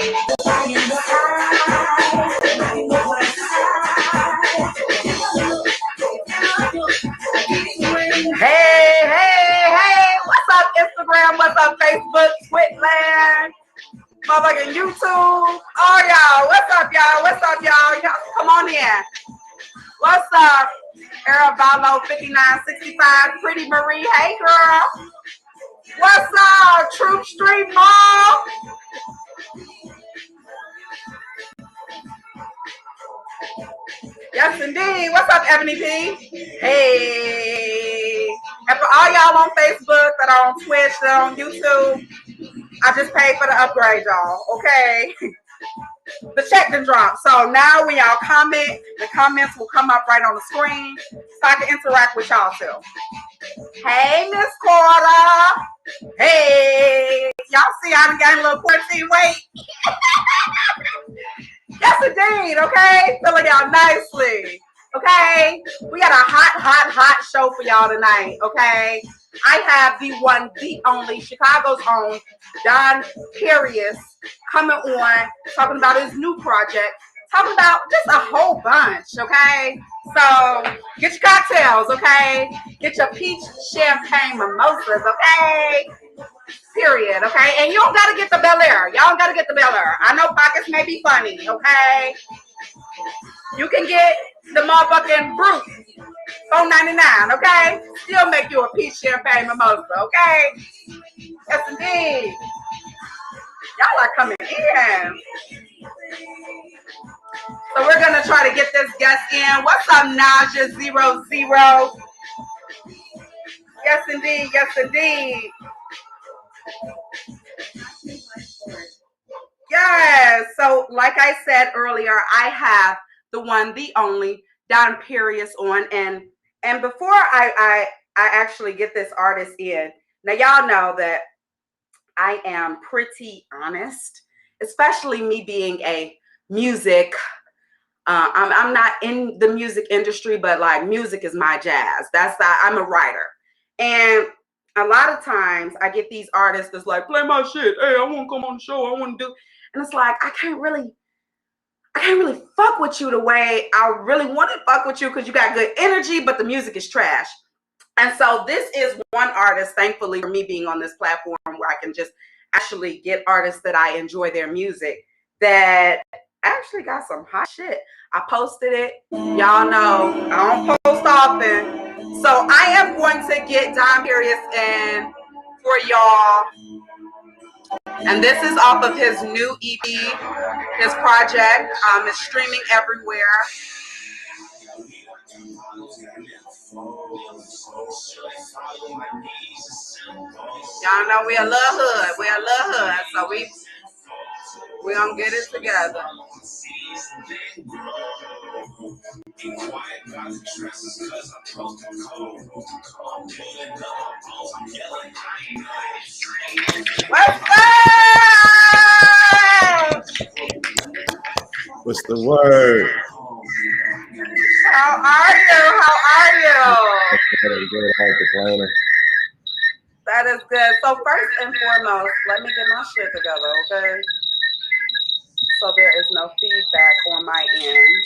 Hey, hey, hey, what's up, Instagram? What's up, Facebook, Twitland, motherfucking YouTube? Oh, y'all, what's up, y'all? What's up, y'all? Y'all come on in. What's up, Arabalo 5965, Pretty Marie? Hey, girl. What's up, Troop Street Mall? Yes, indeed. What's up, Ebony P? Hey. And for all y'all on Facebook, that are on Twitch, that are on YouTube, I just paid for the upgrade, y'all. Okay. The check done dropped. So now when y'all comment, the comments will come up right on the screen so I can interact with y'all too. Hey, Miss Cora. Hey. Y'all see I done gained a little quarantine weight. Yes, indeed. Okay. Filling y'all nicely. Okay. We got a hot show for y'all tonight. Okay. I have the one, the only, Chicago's own Don Perius coming on, talking about his new project, talking about just a whole bunch, okay? So get your cocktails, okay? Get your peach champagne mimosas, okay? Period, okay? And you don't gotta get the Bel Air. Y'all don't gotta get the Bel Air. I know pockets may be funny, okay? You can get the motherfucking Brut. $4.99, okay? Still make you a peach champagne mimosa, okay? Yes, indeed. Y'all are coming in. So we're gonna try to get this guest in. What's up, Naja00? Yes, indeed. Yes, indeed. Yes. So, like I said earlier, I have the one, the only Don Perius on, and before I actually get this artist in, now y'all know that I am pretty honest, especially me being a music. I'm not in the music industry, but like music is my jazz. I'm a writer, and a lot of times I get these artists that's like, play my shit. Hey, I want to come on the show. I want to do, and it's like I can't really fuck with you the way I really want to fuck with you because you got good energy, but the music is trash. And so this is one artist, thankfully, for me being on this platform where I can just actually get artists that I enjoy their music that actually got some hot shit. I posted it. Y'all know I don't post often. So I am going to get Don Perius in for y'all. And this is off of his new EP, his project. It's streaming everywhere. Y'all know we a little hood. So we gonna get it together. What's up? What's the word? How are you? That is good. So first and foremost, let me get my shit together, okay? So there is no feedback on my end.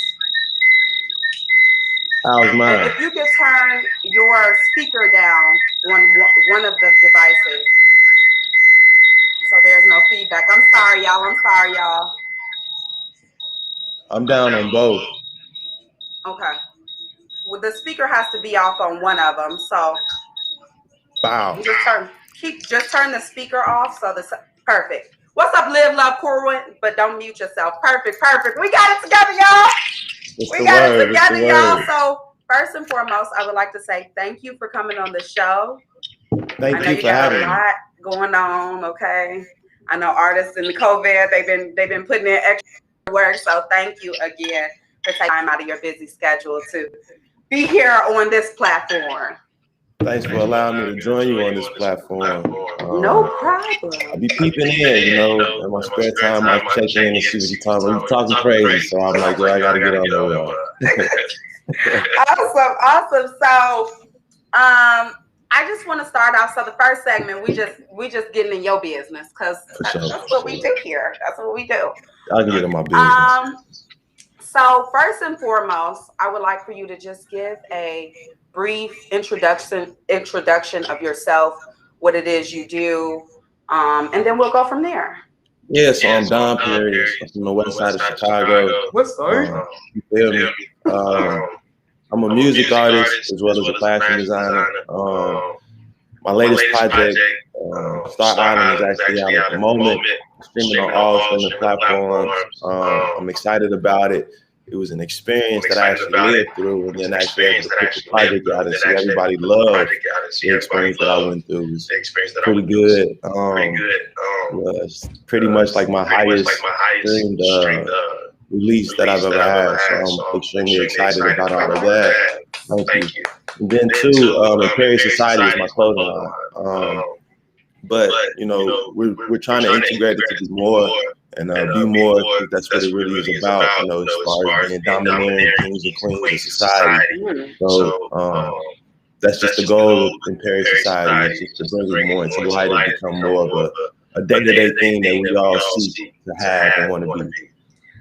How's mine? And if you could turn your speaker down on one of the devices, so there's no feedback. I'm sorry, y'all. I'm down on both. Okay. Well, the speaker has to be off on one of them, so Wow. Just turn the speaker off. So perfect. What's up, Live Love Corwin? But don't mute yourself. Perfect. We got it together, y'all. So first and foremost, I would like to say thank you for coming on the show. Thank you for having me. A lot going on, okay? I know artists in the COVID, they've been putting in extra work. So thank you again for taking time out of your busy schedule to be here on this platform. Thanks for allowing me to join you on this platform. No problem. I be peeping in, in my spare time. I check in and see what you're talking about. You're talking crazy, so I'm like, I gotta get on there. Awesome. So, I just want to start off. So the first segment, we just getting in your business because that's what we do here. That's what we do. I can get in my business. So first and foremost, I would like for you to just give a brief introduction of yourself, what it is you do, and then we'll go from there. Yeah, so I'm Don Perius. I'm from the west side of Chicago. What's side? You feel me? I'm a music artist as well as a fashion designer. My latest project, Star Island, is actually out at the moment, streaming on all streaming platforms. I'm excited about it. It was an experience that I actually lived through, and then actually able to put the project out and see everybody love the experience that I went through. It was pretty good. Was pretty much like my highest streamed release that I've ever had. So I'm extremely excited about all of that. Thank you. And then too, Imperial Society is my clothing line. But you know, we're trying to integrate it to do more and be more. That's what it really is about. You know, as far as being domineering kings and queens of society. So that's just the goal of Imperial Society, is just to bring it more into light and become more of a day-to-day thing that we all seek to have and want to be.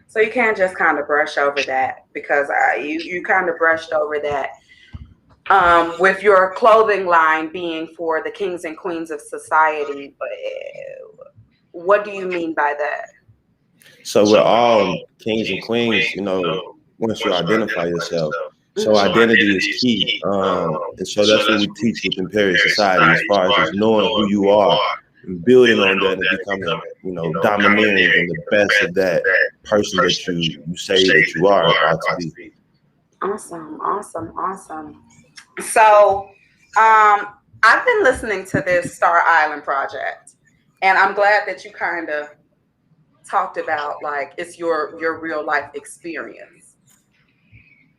So you can't just kind of brush over that, because you kind of brushed over that. With your clothing line being for the kings and queens of society, but what do you mean by that? So we're all kings and queens, you know, once you identify yourself. So identity is key. And so that's what we teach with Imperial Society, as far as just knowing who you are and building on that and becoming, you know, domineering and the best of that person that you say that you are about to be. Awesome. So, I've been listening to this Star Island project, and I'm glad that you kind of talked about like it's your real life experience.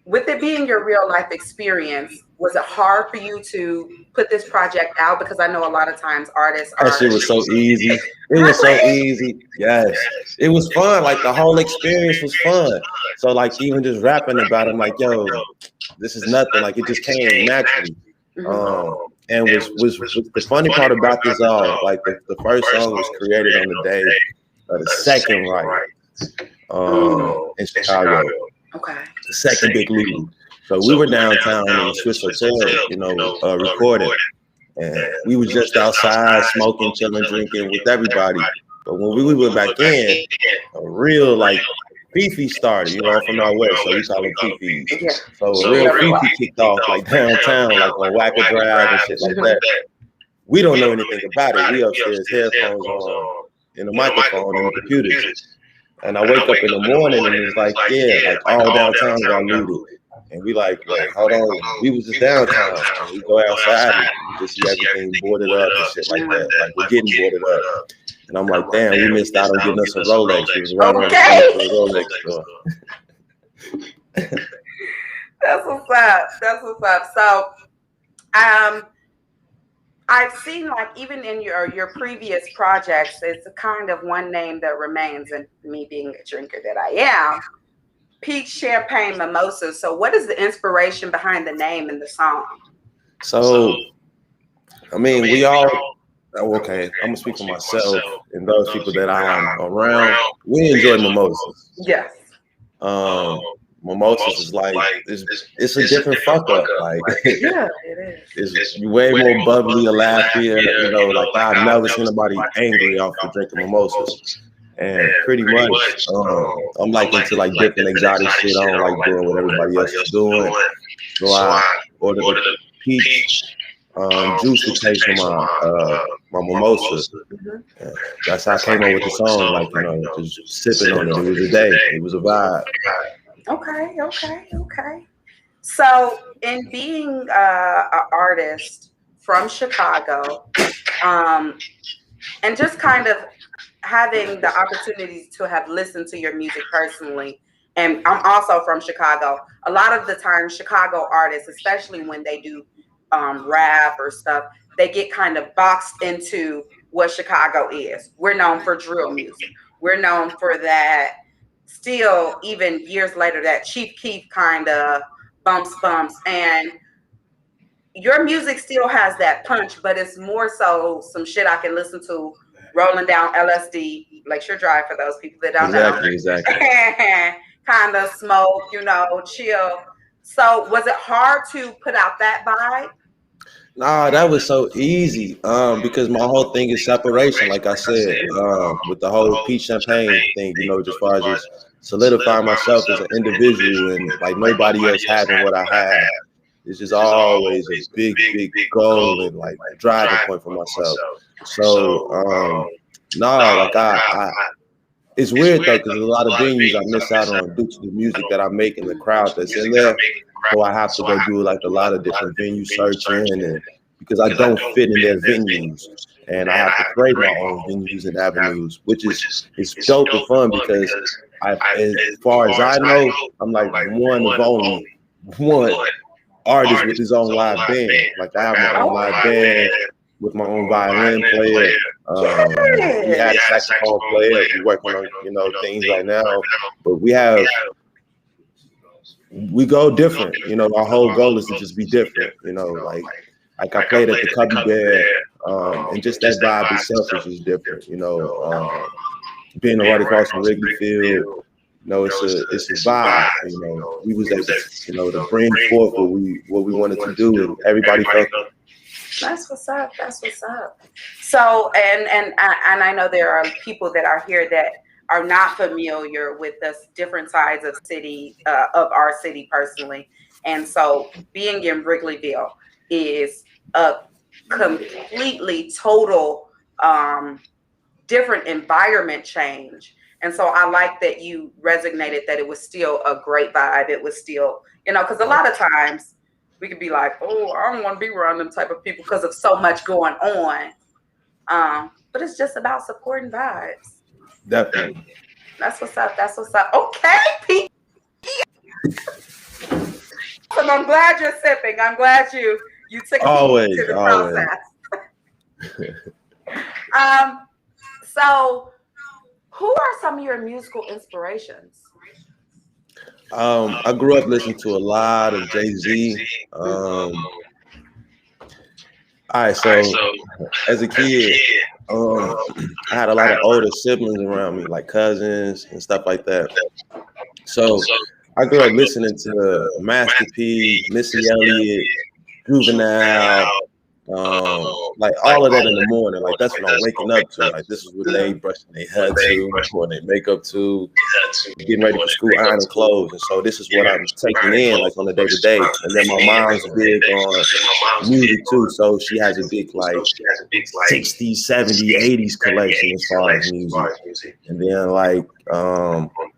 With it being your real life experience, was it hard for you to put this project out? Because I know a lot of times artists are. That shit was so easy. It was so easy. Yes, it was fun. Like the whole experience was fun. So like even just rapping about it, I'm like, yo, this is nothing. Like it just came naturally. And was the funny part about this all, like the first song was created on the day of the second in Chicago. Okay. The second big league. So we were downtown in the Swiss Hotel, you know, recording. And we was just outside smoking, chilling, drinking with everybody. But when we went back in, a real like Fifi started, you know, from our west, so we call them Fifis. Yeah. So a real Fifi kicked off like downtown, like on Wacker Drive and shit like that. We don't know anything about it. We upstairs, headphones on, and a microphone and the computers. And I wake up in the morning and it's like, yeah, like all downtown got looted. And we like, wait, hold on. We was just downtown. And we go outside and we just see everything boarded up and shit like that. Like we're getting boarded up. And I'm like, damn, we missed out on getting us a Rolex. It was right around the Rolex store. That's what's up. So, I've seen like even in your previous projects, it's a kind of one name that remains, and me being a drinker that I am, Peach Champagne Mimosa. So what is the inspiration behind the name and the song? So, I mean, we all, okay, I'm gonna speak for myself and those people that I'm around. We enjoy mimosas. Yes. Mimosas is like it's a different fuck up. Like yeah, it is. It's way more bubbly, laughing. You know, like I've never seen anybody angry off of drinking mimosas. And pretty much, I'm like into like different exotic shit. I don't like doing what everybody else is doing. So I ordered the peach juice to taste for my mimosa. That's how I came up with the song. Like, you know, just sipping on it. It was a day. It was a vibe. Okay. So, in being an artist from Chicago, and just kind of having the opportunity to have listened to your music personally, and I'm also from Chicago. A lot of the time, Chicago artists, especially when they do rap or stuff, they get kind of boxed into what Chicago is. We're known for drill music. We're known for that. Still, even years later, that Chief Keef kind of bumps, and your music still has that punch, but it's more so some shit I can listen to rolling down LSD, Lakeshore Drive for those people that don't know. Exactly. Kind of smoke, chill. So was it hard to put out that vibe? Nah, that was so easy. Because my whole thing is separation, like I said, with the whole peach champagne thing, just far as just solidifying myself as an individual and like nobody else having what I have. It's just always a big goal and like driving point for myself. So, like I it's weird though, because there's a lot of venues I miss out on due to the music that I make and the crowd that's in there. So I have to go do like a lot of different venue searching, and because I don't fit in their venues, and I have to create my own venues and avenues, which is it's dope and fun because as far as I know, I'm like one of only one artist with his own live band. Like I have my own live band with my own violin player. We had a saxophone player. We're working on things right now, but we go different. Our whole goal is to just be different. Like I played at the Cubby Bear, and just that vibe itself is just different. Being right across from Wrigley Field, it's a vibe. We was able to bring forth what we wanted to do, and everybody felt it. That's what's up. So, and I know there are people that are here that are not familiar with the different sides of our city personally. And so being in Wrigleyville is a completely total different environment change. And so I like that you resonated that it was still a great vibe. It was still, because a lot of times we could be like, oh, I don't want to be around them type of people because of so much going on. But it's just about supporting vibes. Definitely. That's what's up. Okay, Pete. I'm glad you're sipping. I'm glad you took always to the process. So who are some of your musical inspirations? I grew up listening to a lot of Jay-Z. All right, so as a kid, I had a lot of older siblings around me, like cousins and stuff like that. So I grew up listening to Master P, Missy Elliott, Juvenile, like all of that in the morning. Like that's what I'm waking up to. Like this is what they brushing their head to, pouring their makeup to, getting ready for school, ironing clothes. And so this is what I'm taking in like on a day-to-day. And then my mom's big on music too. So she has a big like 60s, 70s, 80s collection as far as music. And then like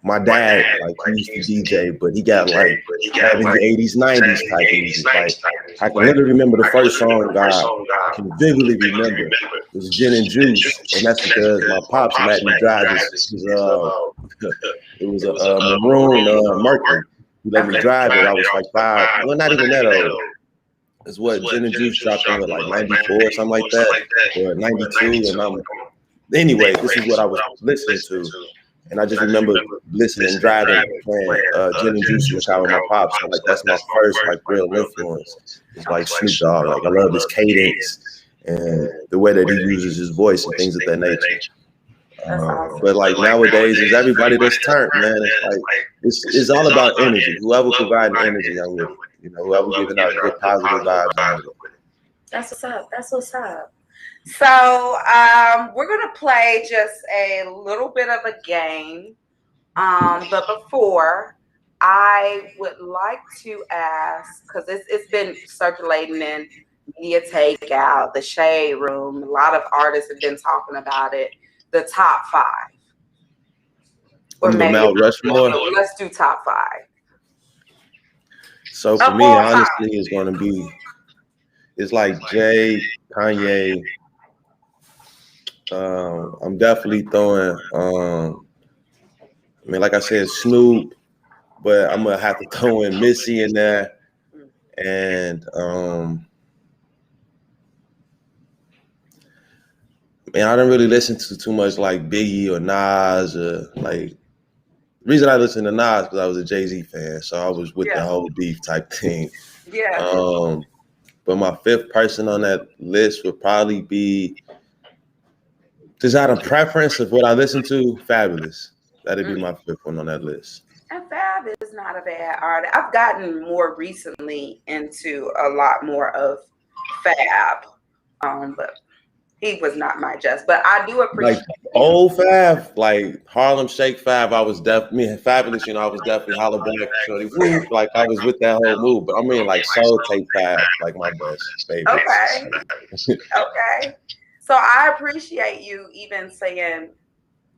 my dad, like he used to DJ, but he got like 70s, 80s, 90s type of music. Like I can literally remember the first song I can vividly remember was Gin and Juice, and that's because my pops let me drive it was a maroon Mercury. He let me drive it. I was like 5, well, not even that old. It's what Gin and Juice dropped in like 94 or something like that, or 92. And anyway, this is what I was listening to. And I just remember listening, driving, playing Gin and Juice in the car with my pops. So, like that's my first like real influence. It's like Snoop Dogg. Like I love his cadence and the way that he uses his voice and things of that nature. But like nowadays, is everybody that's turned, man. It's like it's all about energy. Whoever providing energy, I'm with it. Whoever giving out good positive vibes, I'm with it. That's what's up. So we're gonna play just a little bit of a game. But before, I would like to ask, because it's been circulating in Media Takeout, the Shade Room. A lot of artists have been talking about it. The top 5, or maybe Mount Rushmore. Let's do top 5. So for me, honestly, it's going to be like Jay, Kanye. I'm definitely throwing. Like I said, Snoop, but I'm gonna have to throw in Missy in there, and I don't really listen to too much like Biggie or Nas or like. The reason I listened to Nas because I was a Jay-Z fan, so I was with the whole beef type thing. Yeah. But my fifth person on that list would probably be, just out of preference of what I listen to, Fabolous. That'd be my fifth one on that list. And Fab is not a bad artist. I've gotten more recently into a lot more of Fab, but he was not my just. But I do appreciate like old Fab, like Harlem Shake Fab. I was definitely Fabolous. You know, I was definitely Holla Back, Shorty Woo. Like I was with that whole move. But I mean, like Soul Tape Fab, like my best favorite. Okay, okay. So I appreciate you even saying,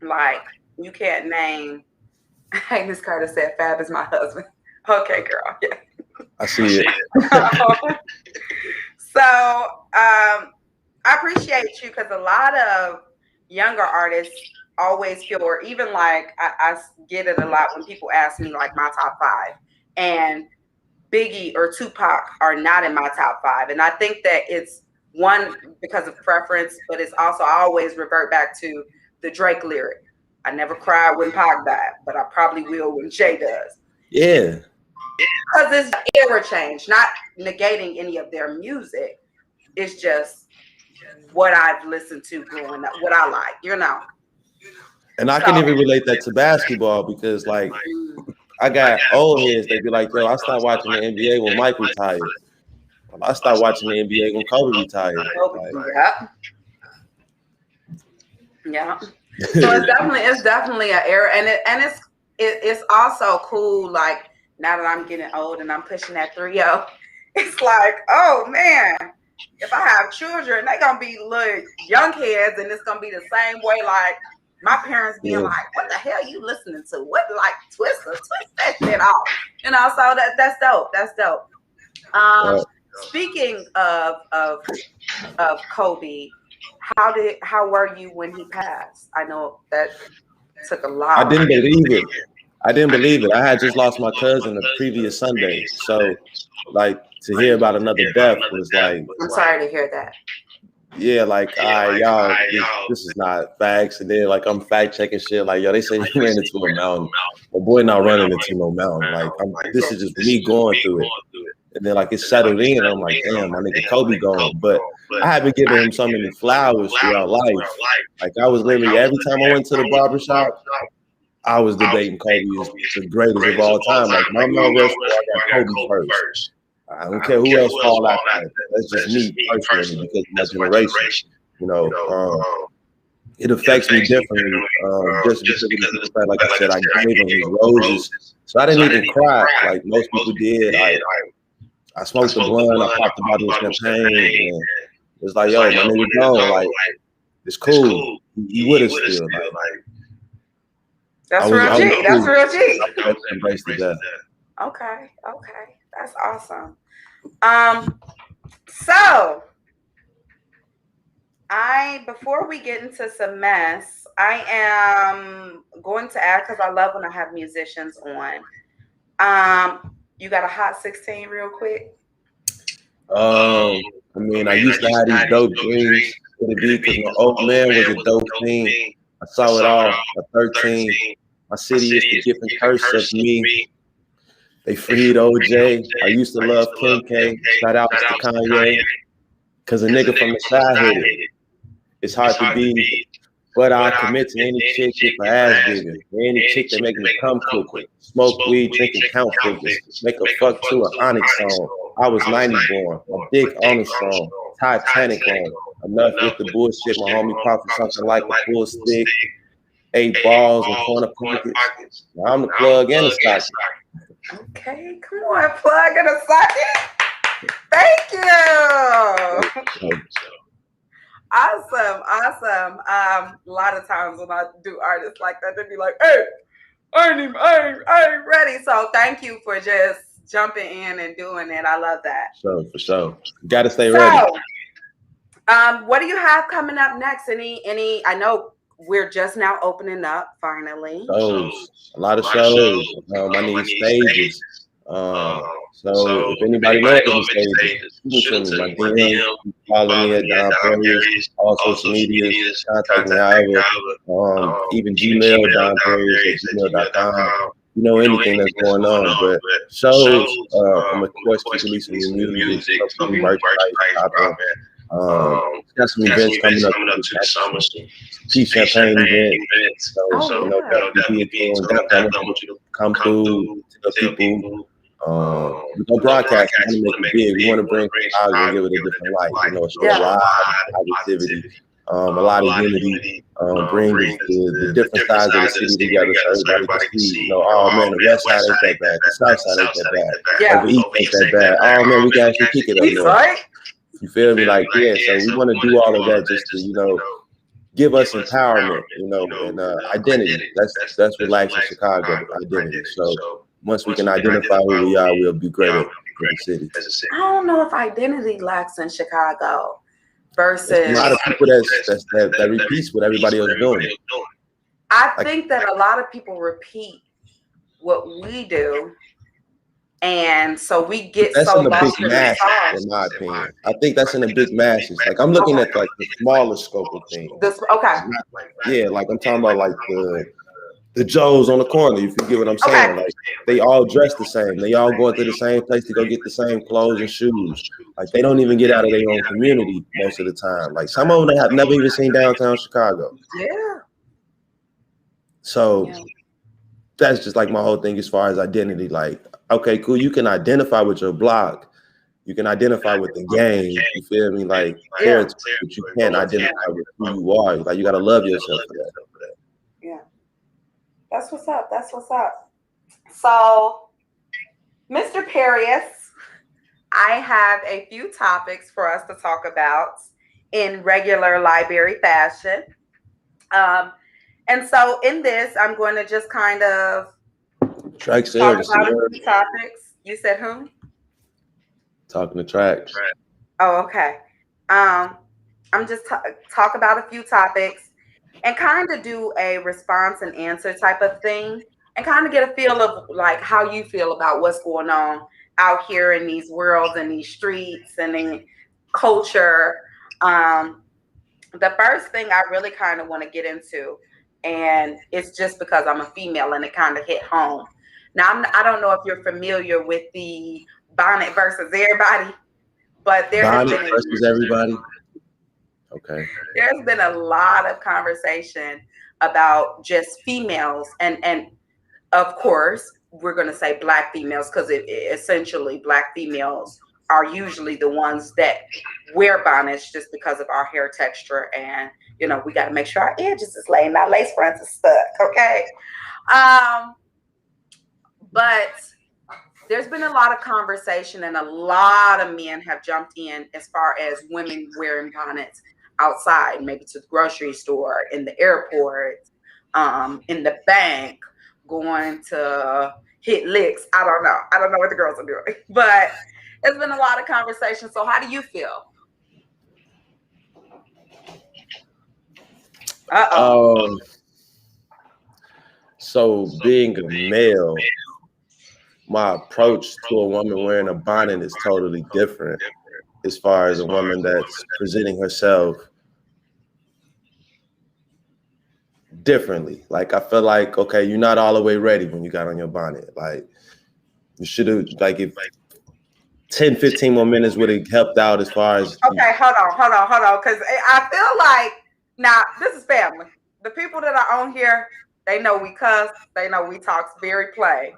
like, you can't name. Hey, Miss Carter said Fab is my husband. Okay, girl. Yeah. I see it. So I appreciate you, because a lot of younger artists always feel, or even like I get it a lot when people ask me like my top 5, and Biggie or Tupac are not in my top 5. And I think that it's one because of preference, but it's also, I always revert back to the Drake lyric. I never cried when Pac died, but I probably will when Jay does. Yeah. Because it's era change, not negating any of their music. It's just what I've listened to growing up, what I like, you know. And I can even relate that to basketball, because like I got old heads, they be like, yo, I stopped watching the NBA when Mike retired. I stopped watching the NBA when Kobe retired. Like, yeah. So it's definitely an era, and it's also cool. Like now that I'm getting old and I'm pushing that 3-0, it's like, oh man, if I have children, they're gonna be little young kids, and it's gonna be the same way. Like my parents being like, "What the hell you listening to? What, like twist that shit off?" You know. So that's dope. That's dope. Speaking of Kobe. How were you when he passed? I know that took a lot. I didn't believe it. I had just lost my cousin the previous Sunday. So like to hear about another death was like, I'm sorry to hear that. Yeah, like y'all, this is not facts. And then like I'm fact checking shit. Like, yo, they say you ran into a mountain. My boy not running into no mountain. Like this is just me going through it. And then like it settled in, and I'm like, damn, my nigga Kobe gone. But I have been giving him so many flowers throughout life. Like I was literally, every time I went to the barbershop, I was debating Kobe is the greatest of all time. Like my Mount Rushmore, I got Kobe first. I don't care who else fall out there. That's just me personally, because of my generation. You know, it affects me differently. Just because of the fact, like I said, I gave him his roses, so I didn't even cry like most people did. I smoked the blunt, I popped the bottle of champagne, and it's like, yo, my nigga gone, like, it's cool. He with us still. Like, that's real G. That's real G. I embraced the death. Okay, that's awesome. So before we get into some mess, I am going to add, because I love when I have musicians on. You got a hot 16 real quick? I mean, I used to have these dope dreams for the beat, because my old man was a dope fiend. I saw it all at 13. My city used to give a curse of me. They freed OJ. I used to love Kim K. Shout out to Kanye. Because a nigga from the side hit it. It's hard to be, but I commit to any chick if I ass bigger. Any chick that make me come quicker. Smoke weed, drink and count figures. Make a fuck to an Onyx song. I was 90 born. My dick on the song. Titanic on. Enough with the bullshit. My homie popped something like a full stick. 8 balls and corner pockets. Now I'm the plug and the stocking. Okay, come on, plug in a second. Thank you. Awesome. A lot of times when I do artists like that, they be like, "Hey, I ain't ready." So thank you for just jumping in and doing it. I love that. For sure. Got to stay ready. What do you have coming up next? Any? I know we're just now opening up finally. Shows. A lot of shows. I need stages. So if anybody knows any stages, shoot me. My DM, follow me at Don Perrius, all social medias, contact me however. Even Gmail, donperrius@gmail.com. you know anything that's going on. But shows, I'm of course keep releasing new music, some new merchandise dropping. Got some events coming up this summer, some cheap champagne events. So, you know, definitely be in tune. Definitely, I want you to come through, tell people. We're gonna broadcast. We want to make it big. We want to bring Chicago and give it a different light. You know, show a lot of positivity, a lot of unity. Bring the different sides of the city together so everybody can see. You know, oh man, the west side ain't that bad. The south side ain't that bad. Over east ain't that bad. Oh man, we can actually kick it up there. You feel me? Like, yeah. So we want to do all of that just to, you know, give us empowerment, you know, and identity. That's what lacks in Chicago, identity. So once we can identify who we are, we'll be great at the city. I don't know if identity lacks in Chicago versus a lot of people that repeats what everybody else is doing. I think that a lot of people repeat what we do. And so we get that's so in a lost big masses, in my opinion. I think that's in a big masses. Like I'm looking at like the smaller scope of things. Yeah, like I'm talking about like the Joes on the corner. If you get what I'm saying, like they all dress the same. They all going to the same place to go get the same clothes and shoes. Like they don't even get out of their own community most of the time. Like some of them they have never even seen downtown Chicago. Yeah. So that's just like my whole thing as far as identity. Like, okay, cool. You can identify with your block. You can identify with the game. You feel me? Like, but you can't identify with who you are. Like, you got to love yourself for that. Yeah. That's what's up. That's what's up. So, Mr. Perius, I have a few topics for us to talk about in regular library fashion. And so in this, I'm going to just kind of talk about a few topics. You said who? Talking to Trax. Oh, okay. I'm just talk about a few topics and kind of do a response and answer type of thing and kind of get a feel of like how you feel about what's going on out here in these worlds and these streets and in culture. The first thing I really kind of want to get into, and it's just because I'm a female and it kind of hit home. Now, I don't know if you're familiar with the bonnet versus everybody, but bonnet versus everybody. Okay. There's been a lot of conversation about just females, and of course, we're going to say Black females because essentially Black females are usually the ones that wear bonnets just because of our hair texture, and you know we got to make sure our edges is laid, our lace fronts is stuck. Okay, but there's been a lot of conversation, and a lot of men have jumped in as far as women wearing bonnets outside, maybe to the grocery store, in the airport, in the bank, going to hit licks. I don't know what the girls are doing, but there's been a lot of conversation. So how do you feel? So being a male, my approach to a woman wearing a bonnet is totally different as far as a woman that's presenting herself differently. Like I feel like, okay, you're not all the way ready when you got on your bonnet. Like you should have, like if 10, 15 more minutes would have helped out as far as. Okay, hold on. Because I feel like, now this is family. The people that are on here, they know we cuss. They know we talk very plain.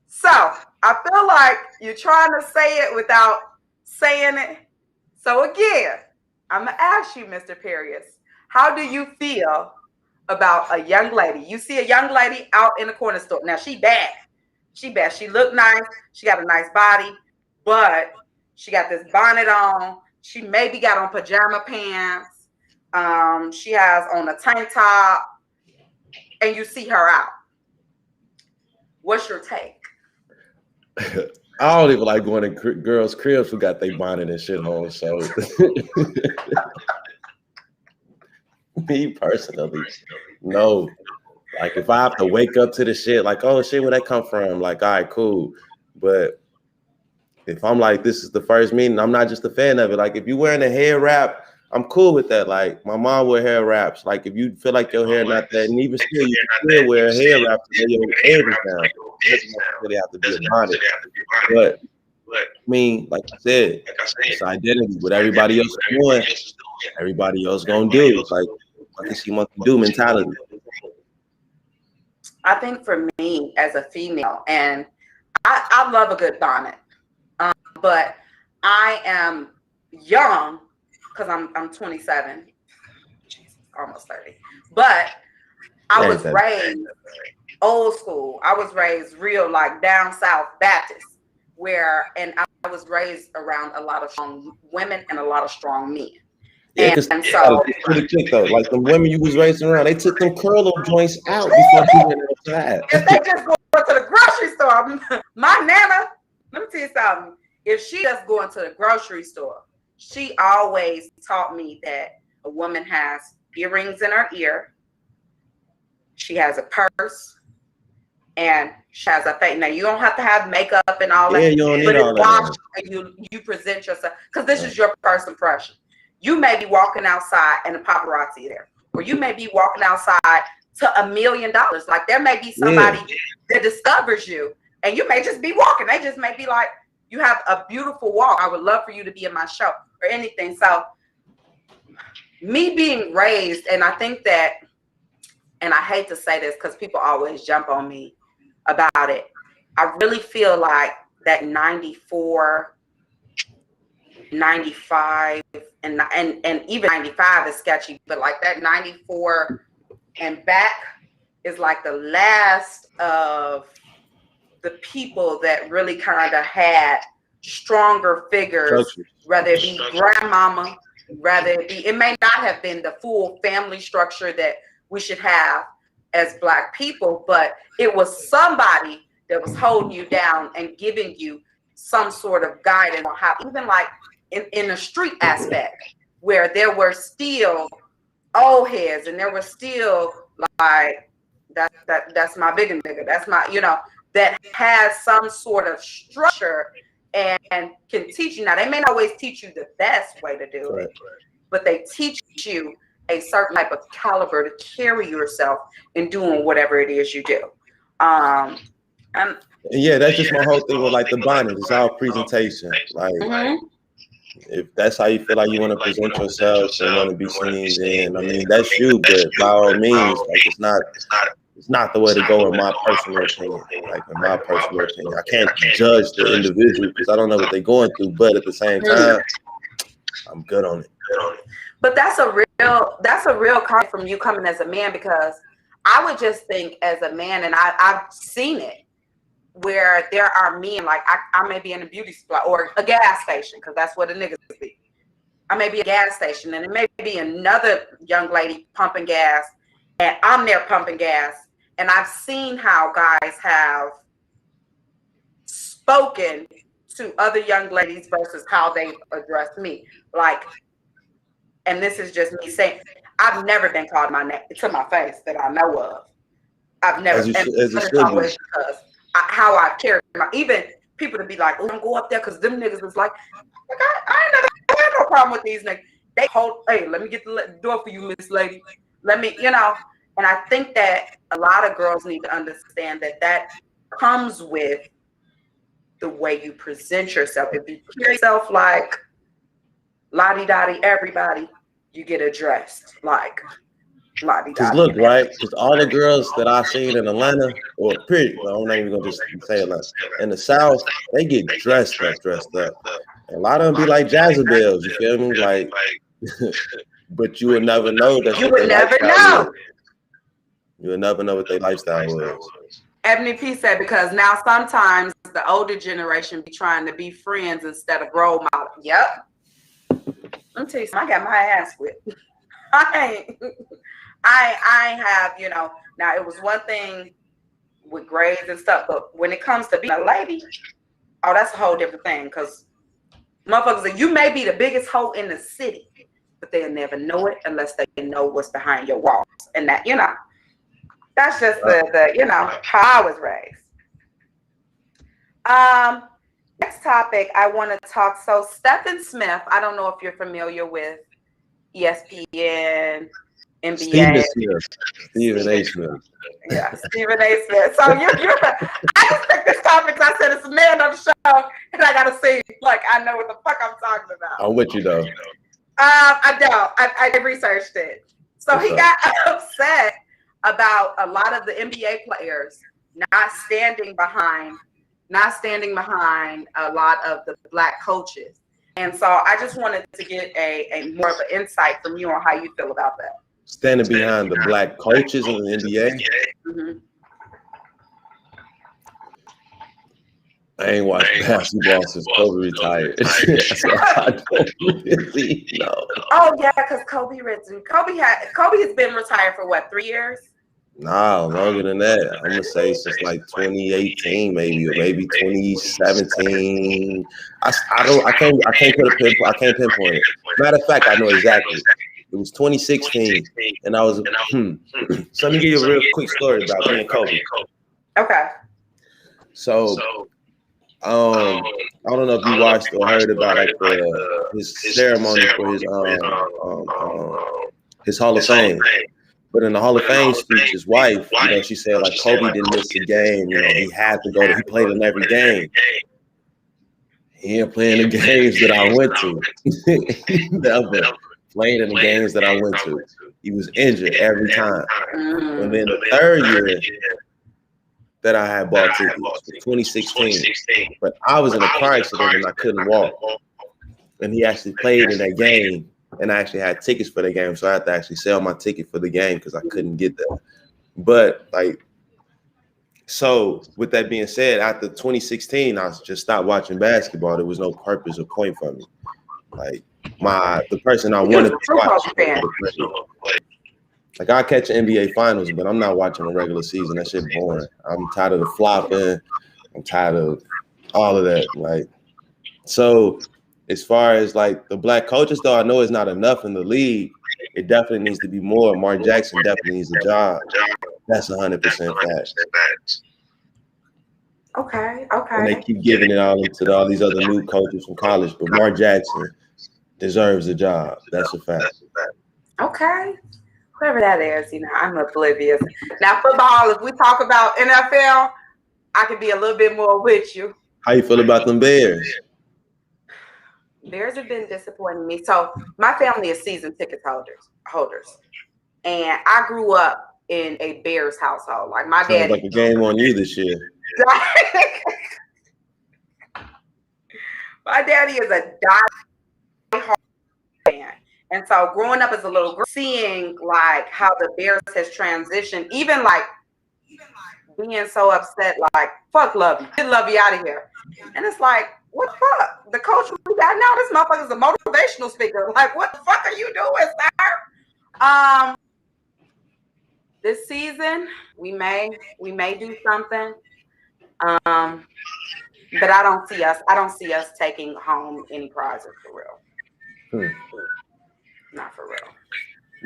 So I feel like you're trying to say it without saying it. So again, I'm going to ask you, Mr. Perius, how do you feel about a young lady? You see a young lady out in the corner store. Now, she bad. She look nice. She got a nice body. But she got this bonnet on. She maybe got on pajama pants. She has on a tank top. And you see her out. What's your take? I don't even like going to girls' cribs who got their bonnet and shit on. So, me personally, no. Like, if I have to wake up to the shit, like, oh shit, where that come from? Like, all right, cool. But if I'm like, this is the first meeting, I'm not just a fan of it. Like, if you wearing a hair wrap, I'm cool with that. Like, my mom wear hair wraps. Like, if you feel like your hair not that, and even still, you can still wear a hair wrap to lay your edges down. doesn't necessarily have to be a bonnet. But I mean, like I said, it's identity. What everybody else is doing, everybody else gonna do. It's like monkey see, monkey do mentality. I think for me as a female, and I love a good bonnet, but I am young because I'm 27, almost 30. But I was raised old school. I was raised real like down south Baptist, and I was raised around a lot of strong women and a lot of strong men. Yeah, because so pretty quick though, like the women you was raising around, they took them curl joints out before you went outside. If they just go to the grocery store, my nana, let me tell you something. If she just going to the grocery store, she always taught me that a woman has earrings in her ear, she has a purse, and she has a face. Now you don't have to have makeup and all that. Yeah, you don't need all that. You present yourself because this is your first impression. You may be walking outside and the paparazzi there, or you may be walking outside to $1 million. Like there may be somebody that discovers you, and you may just be walking. They just may be like, you have a beautiful walk. I would love for you to be in my show or anything. So me being raised, and I think that, and I hate to say this because people always jump on me about it. I really feel like that 94, 95, and even 95 is sketchy, but like that 94 and back is like the last of the people that really kind of had stronger figures, whether it be grandmama, it may not have been the full family structure that we should have as Black people, but it was somebody that was holding you down and giving you some sort of guidance on how, even like in a street aspect, where there were still old heads and there were still like that's my big nigga, that's my, that has some sort of structure and can teach you. Now they may not always teach you the best way to do it, but they teach you a certain type of caliber to carry yourself in doing whatever it is you do. Yeah, that's just my whole thing with like the bonnet. It's all presentation. Like if that's how you feel like you want to present yourself and want to be seen, then I mean that's you. But by all means, like it's not the way to go in my personal opinion. Like in my personal opinion, I can't judge the individual because I don't know what they're going through. But at the same time, I'm good on it. But that's a real comment from you coming as a man, because I would just think as a man, and I've seen it, where there are men, like I may be in a beauty supply or a gas station, because that's what the niggas be. I may be a gas station and it may be another young lady pumping gas and I'm there pumping gas, and I've seen how guys have spoken to other young ladies versus how they addressed me. Like, and this is just me saying, I've never been called my name to my face that I know of. I've never. Because how I carry even people to be like, oh, don't go up there because them niggas is like I ain't never had no problem with these niggas. They hold, hey, let me get the door for you, Miss Lady. Let me, and I think that a lot of girls need to understand that comes with the way you present yourself. If you carry yourself like lottie-dottie everybody, you get addressed like lottie-dottie. Because look, right? Because all the girls that I seen in Atlanta, or period, I'm not even gonna just say Atlanta, in the South, they get dressed up. And a lot of them be like Jezebels, you feel me? Like, but you would never know that. You would never know. You would never know what their lifestyle was. Ebony P said, because now sometimes the older generation be trying to be friends instead of role models. Yep. Let me tell you something. I got my ass whipped. I have, now it was one thing with grades and stuff, but when it comes to being a lady, oh, that's a whole different thing. Because motherfuckers, you may be the biggest hoe in the city, but they'll never know it unless they know what's behind your walls. And that, that's just the how I was raised. Next topic I want to talk. So Stephen Smith, I don't know if you're familiar with ESPN, NBA. Stephen Smith. Stephen A. Smith. Yeah, Stephen A. Smith. So I just picked this topic because I said it's a man on the show, and I gotta see, like, I know what the fuck I'm talking about. I'm with you though. I don't. I researched it. So he got upset about a lot of the NBA players not standing behind a lot of the Black coaches. And so I just wanted to get a more of an insight from you on how you feel about that. Standing behind the Black coaches in the NBA. Mm-hmm. I ain't watched basketball since Kobe retired. So I don't really know. Oh yeah, because Kobe has been retired for what, 3 years? Nah, longer than that. I'm gonna say since like 2018, maybe, or maybe 2017. I can't pinpoint it. Matter of fact, I know exactly. It was 2016, and I was. So let me give you a real quick story about me and Kobe. Okay. So, I don't know if you watched or heard about like his ceremony for his Hall of Fame. But in the Hall of Fame speech, his wife, she said like Kobe didn't miss a game. He had to go. He played in every game. He ain't playing the games that I went to. Never played in the games that I went to. He was injured every time. And then the third year that I had bought tickets, 2016. But I was in a car accident and I couldn't walk. And he actually played in that game. And I actually had tickets for the game, so I had to actually sell my ticket for the game because I couldn't get there. But so with that being said, after 2016, I just stopped watching basketball. There was no purpose or point for me. Like the person I wanted to watch. Like I catch NBA finals, but I'm not watching the regular season. That shit boring. I'm tired of the flopping. I'm tired of all of that. Like so. As far as like the Black coaches, though, I know it's not enough in the league. It definitely needs to be more. Mark Jackson definitely needs a job. That's 100% fact. Okay. And they keep giving it all to all these other new coaches from college, but Mark Jackson deserves a job. That's a fact. Okay. Whoever that is, I'm oblivious. Now, football, if we talk about NFL, I can be a little bit more with you. How you feel about them Bears? Bears have been disappointing me. So my family is season ticket holders. And I grew up in a Bears household. Like my dad. Like a game on you this year. My daddy is a die-hard fan. And so growing up as a little girl, seeing like how the Bears has transitioned, even like being so upset, like, fuck Lovey. Get Lovey out of here. And it's like, what the fuck? The coach we got now, this motherfucker's a motivational speaker. Like, what the fuck are you doing, sir? This season, we may do something. But I don't see us taking home any prizes for real. Not for real.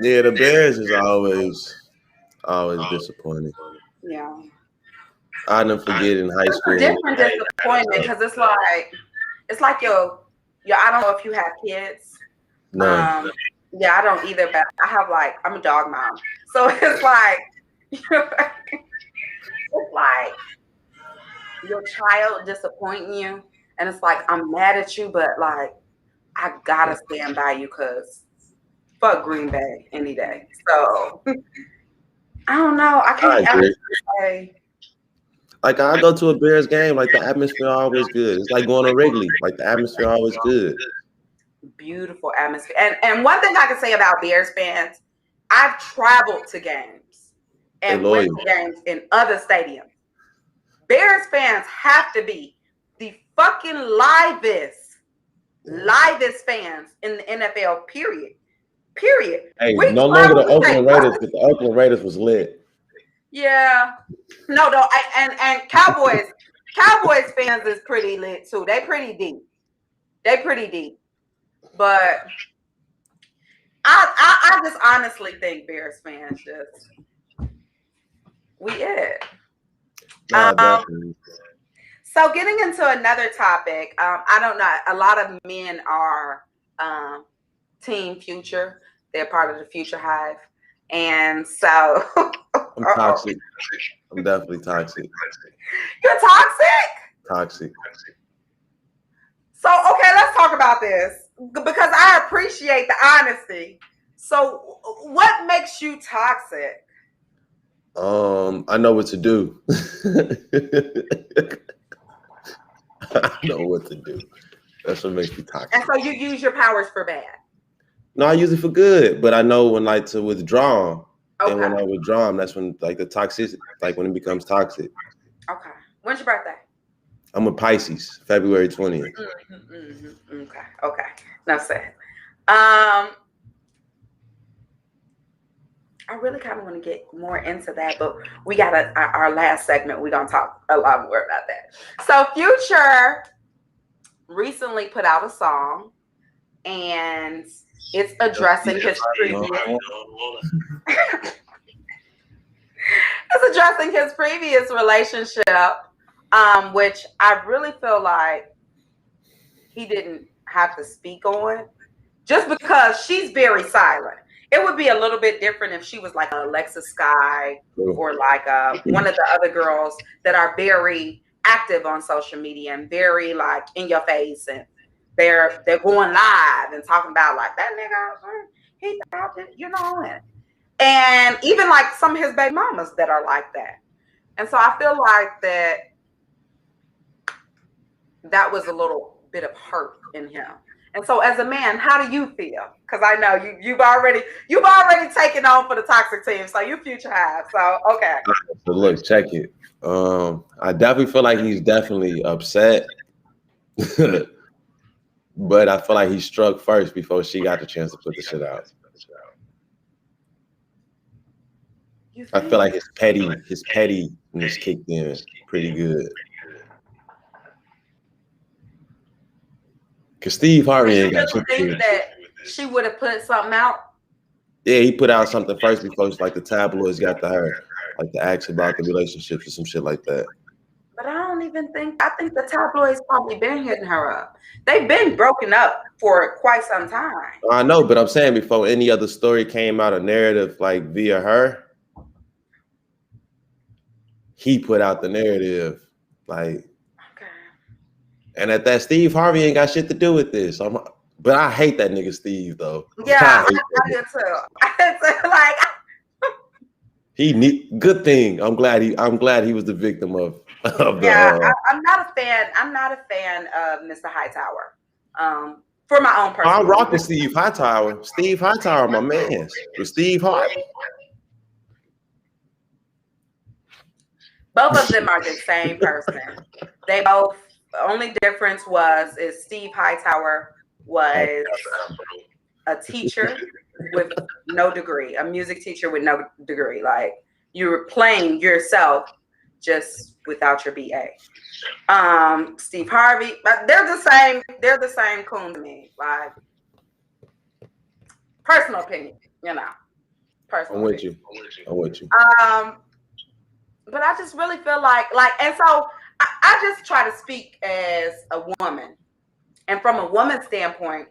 Yeah, the Bears is always disappointing. Yeah. I didn't forget in high school. Different disappointment because it's like I don't know if you have kids. No. Yeah, I don't either, but I'm a dog mom. So it's like your child disappointing you, and it's like I'm mad at you, but like I gotta stand by you because fuck Green Bay any day. So I don't know. I can't ever say. Like I go to a Bears game, like the atmosphere always good. It's like going to Wrigley, like the atmosphere always good. Beautiful atmosphere. And one thing I can say about Bears fans, I've traveled to games and went to games in other stadiums. Bears fans have to be the fucking livest fans in the NFL, period. Hey, no longer the Oakland Raiders, but the Oakland Raiders was lit. Yeah. No, and Cowboys fans is pretty lit too. They pretty deep. But I just honestly think Bears fans we it. Definitely. So getting into another topic, I don't know. A lot of men are Team Future. They're part of the Future Hive. And so I'm toxic. I'm definitely toxic. You're toxic? Toxic. So, okay, let's talk about this because I appreciate the honesty. So, what makes you toxic? I know what to do. I know what to do. That's what makes me toxic. And so you use your powers for bad. No, I use it for good, but I know when like to withdraw. Okay. And when I withdraw them, that's when like the toxicity, like when it becomes toxic. Okay. When's your birthday? I'm a Pisces, February 20th. Okay. Okay. No sad. I really kind of want to get more into that, but we got our last segment. We're going to talk a lot more about that. So Future recently put out a song, and it's addressing his previous relationship, which I really feel like he didn't have to speak on, just because she's very silent. It would be a little bit different if she was like Alexis Sky or like one of the other girls that are very active on social media and very like in your face, and they're going live and talking about like that nigga, he thought it, you know, and even like some of his baby mamas that are like that. And so I feel like that was a little bit of hurt in him. And so as a man, how do you feel? Because I know you've already taken on for the toxic team. So you Future have. So okay. So look, check it. I definitely feel like he's definitely upset. But I feel like he struck first before she got the chance to put the shit out. I feel like his pettiness kicked in pretty good. Cause Steve Harvey ain't got shit to do with it. That she would have put something out? Yeah, he put out something first before like the tabloids got to her, like to ask about the relationships or some shit like that. But I think the tabloids probably been hitting her up. They've been broken up for quite some time. I know, but I'm saying before any other story came out, a narrative like via her, he put out the narrative, like. Okay. And at that, Steve Harvey ain't got shit to do with this. But I hate that nigga Steve though. Yeah, I do too. Like. Good thing. I'm glad he was the victim of the. Yeah, I'm not a fan. I'm not a fan of Mr. Hightower. For my own personal. I'm rocking Steve Hightower. Steve Hightower, my man. With Steve Harvey. Both of them are the same person. They both. The only difference is Steve Hightower was a teacher with no degree, a music teacher with no degree. Like you were playing yourself just without your BA. Steve Harvey, they're the same. They're the same coon to me. Like personal opinion, you know. Personal. I'm with you. But I just really feel like, and so I just try to speak as a woman, and from a woman's standpoint.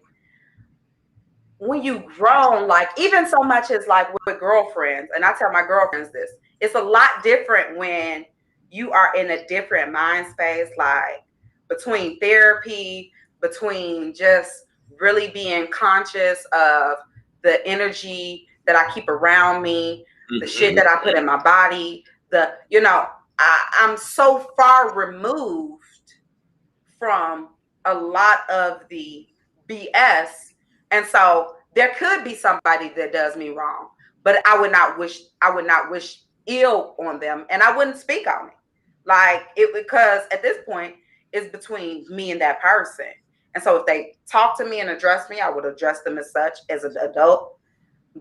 When you grown, like even so much as like with girlfriends, and I tell my girlfriends this, it's a lot different when you are in a different mind space, like between therapy, between just really being conscious of the energy that I keep around me, the shit that I put in my body, I'm so far removed from a lot of the BS. And so there could be somebody that does me wrong, but I would not wish ill on them, and I wouldn't speak on it. Like it, because at this point it's between me and that person. And so if they talk to me and address me, I would address them as such as an adult.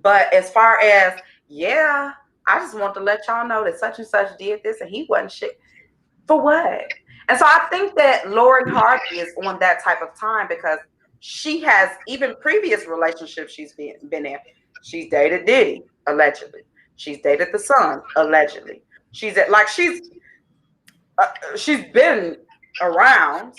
But as far as, I just want to let y'all know that such and such did this and he wasn't shit. For what? And so I think that Lori Harvey is on that type of time because she has even previous relationships she's been in. She's dated Diddy, allegedly. She's dated the son, allegedly. She's been around.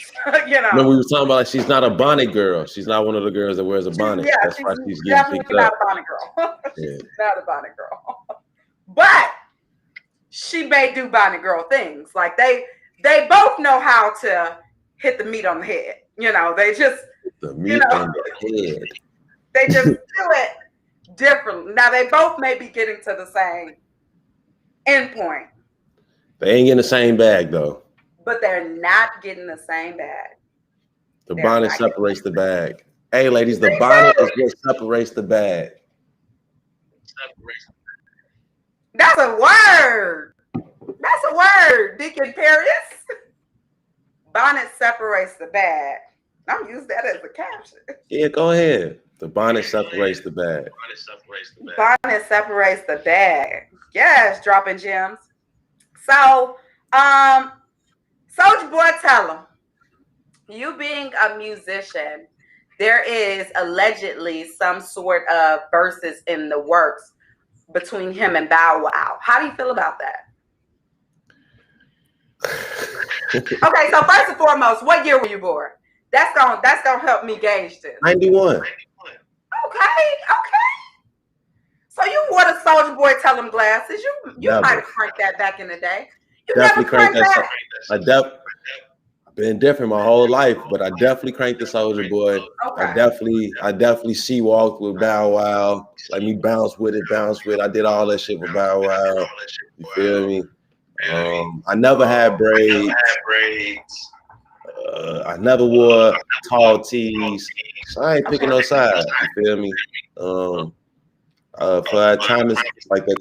You know. No, we were talking about like she's not a bonnet girl. She's not one of the girls that wears a bonnet. Yeah, that's why she's getting picked not up. a bonnet girl. Yeah. Not a bonnet girl. But she may do bonnet girl things. Like they both know how to hit the meat on the head. You know, they just the meat on the head. They just do it differently. Now they both may be getting to the same end point. They ain't getting the same bag though. But they're not getting the same bag. The bonnet separates the bag. Hey ladies, the bonnet is what separates the bag. That's a word. That's a word, Deacon Paris. Bonnet separates the bag. I'm using that as a caption. Yeah, go ahead. The bonnet separates the bag. Bonnet separates the bag. Yes, dropping gems. So, Soulja Boy, tell him. You being a musician, there is allegedly some sort of verses in the works between him and Bow Wow. How do you feel about that? Okay, so first and foremost, what year were you born? That's gonna help me gauge this. 91. Okay. So you wore the Soulja Boy Tell Him glasses. You might have cranked that back in the day. You definitely never cranked that. I've been different my whole life, but I definitely cranked the Soulja Boy. Okay. I definitely sea walked with Bow Wow. Like me bounce with it. I did all that shit with Bow Wow. You feel me? I never had braids. I never wore tall tees. So I ain't picking no sides. You feel me? For that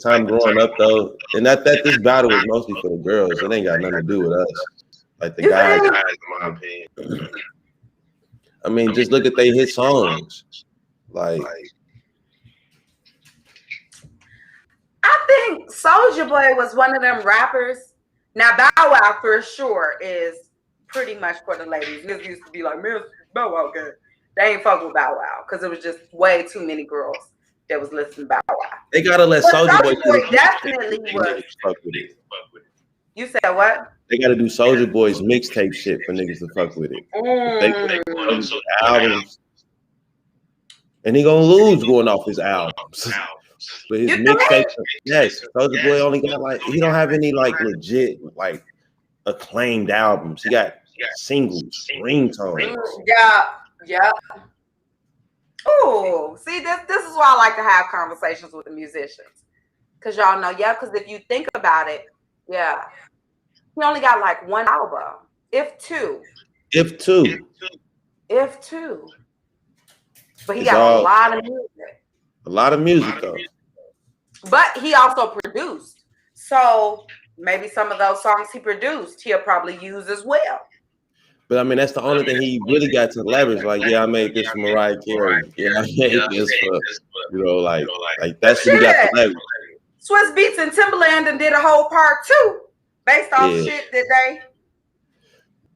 time growing up though, and that this battle was mostly for the girls. It ain't got nothing to do with us. Like the guys, in my opinion. I mean, just look at they hit songs. Like I think Soulja Boy was one of them rappers. Now Bow Wow for sure is pretty much for the ladies. Niggas used to be like, man, Bow Wow good. They ain't fuck with Bow Wow because it was just way too many girls that was listening to Bow Wow. They gotta let Soulja Boy definitely was. Fuck with it. You said what? They gotta do Soulja Boy's mixtape shit for niggas to fuck with it. They put albums, and he gonna lose going off his albums. But his mixtape, yes, Soulja Boy only got he don't have any legit acclaimed albums. He got singles, ringtones. Yeah. Oh, see, this is why I like to have conversations with the musicians. Because y'all know, because if you think about it, he only got one album, if two. But he got a lot of music. A lot of music, though. But he also produced. So maybe some of those songs he produced, he'll probably use as well. But I mean, that's the only thing he really got to leverage. Like, I made this for Mariah Carey. I made this for, that's what he got to leverage. Swiss Beats and Timbaland and did a whole part 2 based off shit that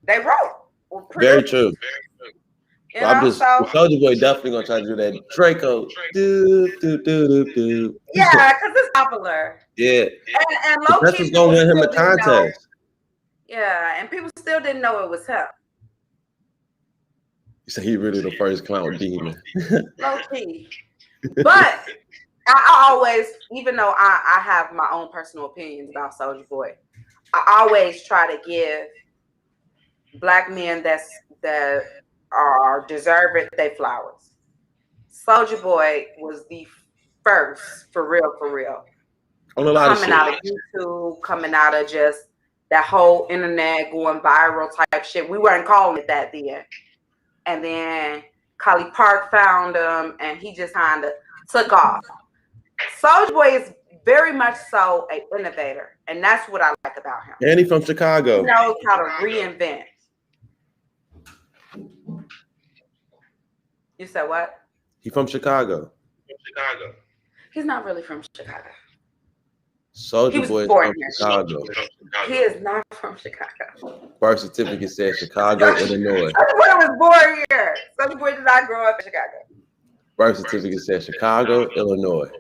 they wrote. Very true. Soulja Boy definitely gonna try to do that Draco. Yeah, because it's popular. Yeah. And low that's what's gonna win him the contest. Yeah, and people still didn't know it was him. You say he really the first clown demon. Low key. But I always, even though I have my own personal opinions about Soulja Boy, I always try to give black men that are deserving their flowers. Soulja Boy was the first, for real. On a lot coming out of YouTube, coming out of just that whole internet going viral type shit. We weren't calling it that then. And then Collie Park found him, and he just kind of took off. Soulja Boy is very much so an innovator, and that's what I like about him. And he's from Chicago. He knows how to reinvent. You said what? He's from Chicago. He's not really from Chicago. Soulja Boy is from Chicago. He is not from Chicago. Birth certificate says Chicago, Illinois. Soulja Boy was born here. Soulja Boy did not grow up in Chicago. Birth certificate says Chicago, Illinois.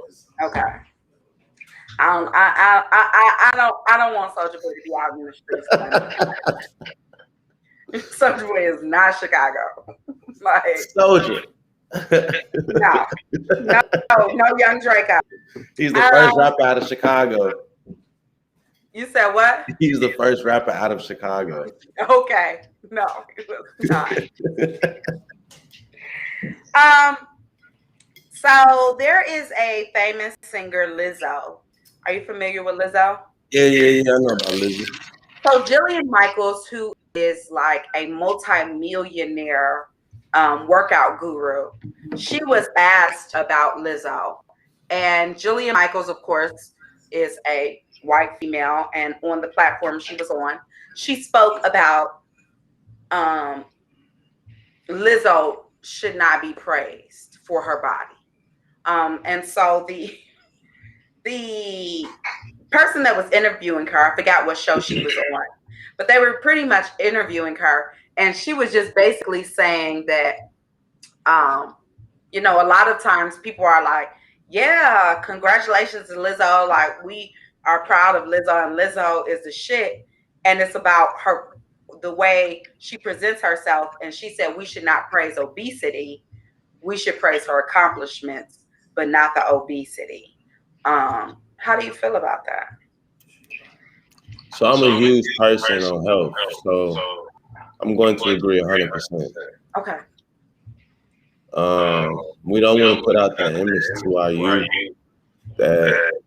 Okay. I don't want Soulja Boy to be out in the streets. Soulja Boy is not Chicago. Like Soldier. no, Young Draco. He's the first rapper out of Chicago. You said what? He's the first rapper out of Chicago. Okay, no, it was not. So there is a famous singer, Lizzo. Are you familiar with Lizzo? Yeah, I know about Lizzo. So Jillian Michaels, who is like a multi-millionaire workout guru, she was asked about Lizzo. And Jillian Michaels, of course, is a white female. And on the platform she was on, she spoke about Lizzo should not be praised for her body. And so the person that was interviewing her, I forgot what show she was on, but they were pretty much interviewing her, and she was just basically saying that, you know, a lot of times people are like, yeah, congratulations to Lizzo, like we are proud of Lizzo, and Lizzo is the shit, and it's about her, the way she presents herself, and she said we should not praise obesity, we should praise her accomplishments, but not the obesity. How do you feel about that? So I'm a huge person on health, so I'm going to agree 100%. Okay. We don't want to put out that image to our youth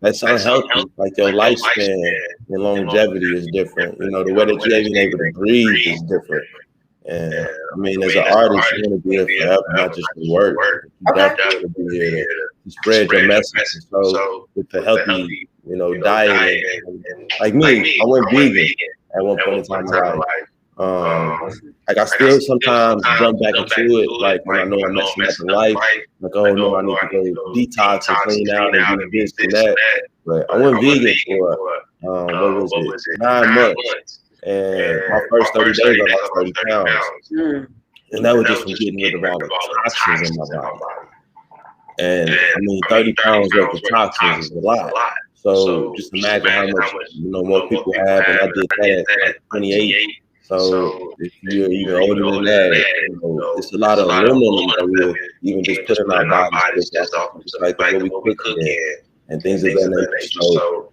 that's unhealthy. Like your lifespan and longevity is different. You know, the way that you're even able to breathe is different. And I mean, as an artist, you want to be here forever, not just for work. You definitely want to be here to spread your message. So with the healthy, you know, diet, and like me, I went vegan at one point in time in my life. Like I still sometimes jump back into it, like when I know I'm messing up in life, like, oh no, I need to go detox and clean out and do this and that. But I went vegan for what was it, 9 months. And my first 30 days, I lost 30 pounds. And that was just from getting rid of all the toxins in my body. And I mean, 30 pounds worth of toxins is a lot. So just imagine how much, you know, more people have. And I did that at 28. So if you're even older than that, you know, it's a lot of aluminum that we're even just putting in our bodies just off like what we cook in and things of that nature. So